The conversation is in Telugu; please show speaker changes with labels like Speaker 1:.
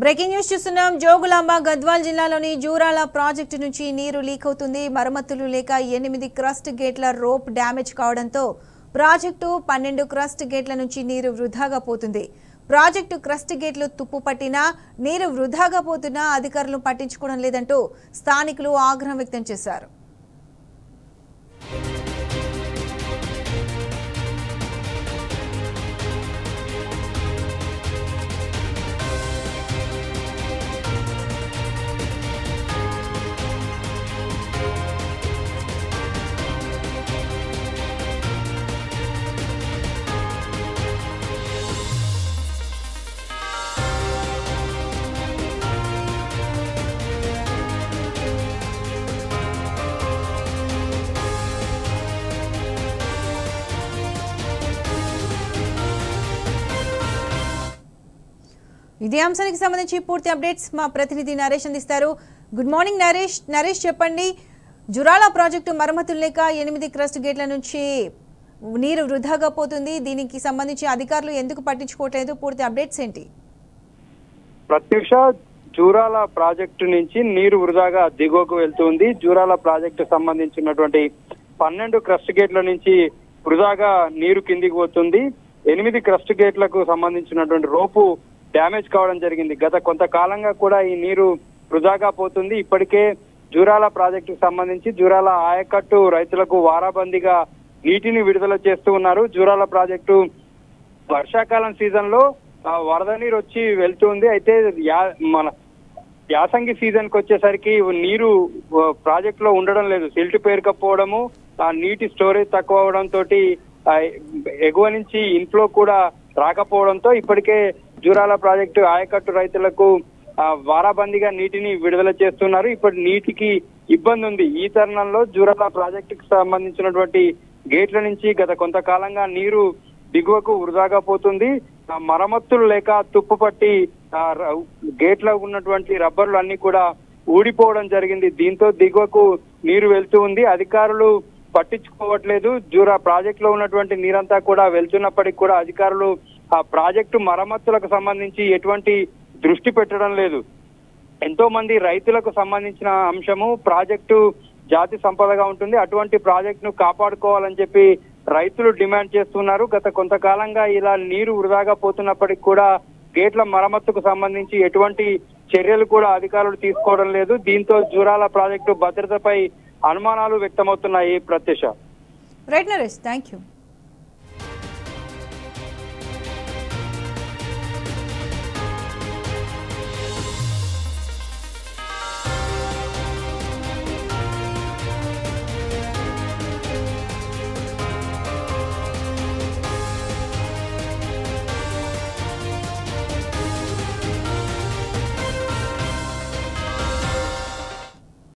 Speaker 1: బ్రేకింగ్ న్యూస్ చూస్తున్నాం. జోగులాంబ గద్వాల్ జిల్లాలోని జూరాల ప్రాజెక్టు నుంచి నీరు లీక్ అవుతుంది. మరమ్మతులు లేక 8 క్రస్ట్ గేట్ల రోప్ డ్యామేజ్ కావడంతో ప్రాజెక్టు 12 క్రస్ట్ గేట్ల నుంచి నీరు వృధాగా పోతుంది. ప్రాజెక్టు క్రస్ట్ గేట్లు తుప్పు పట్టినా నీరు వృధాగా పోతున్నా అధికారులు పట్టించుకోవడం లేదంటూ స్థానికులు ఆగ్రహం వ్యక్తం చేశారు. ఇదే అంశానికి సంబంధించి పూర్తి అప్డేట్స్ మా ప్రతినిధి నరేష్ అందిస్తారు. Good morning Naresh. నరేష్ చెప్పండి, జురాల ప్రాజెక్టు మరమ్మతులు లేక 8 క్రస్ట్ గేట్ల నుంచి నీరు వృధాగా పోతుంది. దీనికి సంబంధించి అధికారులు ఎందుకు పట్టించుకోవట్లేదు? పూర్తి అప్డేట్స్ ఏంటి?
Speaker 2: ప్రత్యూష, జూరాల ప్రాజెక్టు నుంచి నీరు వృధాగా దిగువకు వెళ్తుంది. జూరాల ప్రాజెక్టు సంబంధించినటువంటి 12 క్రస్ట్ గేట్ల నుంచి వృధాగా నీరు కిందికి పోతుంది. 8 క్రస్ట్ గేట్లకు సంబంధించినటువంటి రోపు డ్యామేజ్ కావడం జరిగింది. గత కొంతకాలంగా కూడా ఈ నీరు వృధాగా పోతుంది. ఇప్పటికే జూరాల ప్రాజెక్టుకు సంబంధించి జూరాల ఆయకట్టు రైతులకు వారాబందీగా నీటిని విడుదల చేస్తూ ఉన్నారు. జూరాల ప్రాజెక్టు వర్షాకాలం సీజన్ లో వరద నీరు వచ్చి వెళ్తుంది. అయితే మన యాసంగి సీజన్ కి వచ్చేసరికి నీరు ప్రాజెక్ట్ లో ఉండడం లేదు. సిల్ట్ పేరుకపోవడము, నీటి స్టోరేజ్ తక్కువ అవడంతో ఎగువ నుంచి ఇన్ఫ్లో కూడా రాకపోవడంతో ఇప్పటికే జూరాల ప్రాజెక్టు ఆయకట్టు రైతులకు వారాబందీగా నీటిని విడుదల చేస్తున్నారు. ఇప్పుడు నీటికి ఇబ్బంది ఉంది. ఈ తరుణంలో జూరాల ప్రాజెక్టుకు సంబంధించినటువంటి గేట్ల నుంచి గత కొంతకాలంగా నీరు దిగువకు వృధాగా పోతుంది. మరమ్మతులు లేక తుప్పు పట్టి గేట్లో ఉన్నటువంటి రబ్బర్లు అన్ని కూడా ఊడిపోవడం జరిగింది. దీంతో దిగువకు నీరు వెళ్తూ ఉంది. అధికారులు పట్టించుకోవట్లేదు. జూరా ప్రాజెక్ట్ లో ఉన్నటువంటి నీరంతా కూడా వెళ్తున్నప్పటికీ కూడా అధికారులు ఆ ప్రాజెక్టు మరమ్మతులకు సంబంధించి ఎటువంటి దృష్టి పెట్టడం లేదు. ఎంతో మంది రైతులకు సంబంధించిన అంశము ప్రాజెక్టు జాతి సంపదగా ఉంటుంది. అటువంటి ప్రాజెక్టును కాపాడుకోవాలని చెప్పి రైతులు డిమాండ్ చేస్తున్నారు. గత కొంతకాలంగా ఇలా నీరు వృధాగా పోతున్నప్పటికీ కూడా గేట్ల మరమ్మతుకు సంబంధించి ఎటువంటి చర్యలు కూడా అధికారులు తీసుకోవడం లేదు. దీంతో జూరాల ప్రాజెక్టు భద్రతపై అనుమానాలు వ్యక్తమవుతున్నాయి. Pratyusha.
Speaker 1: Right Naresh, thank you.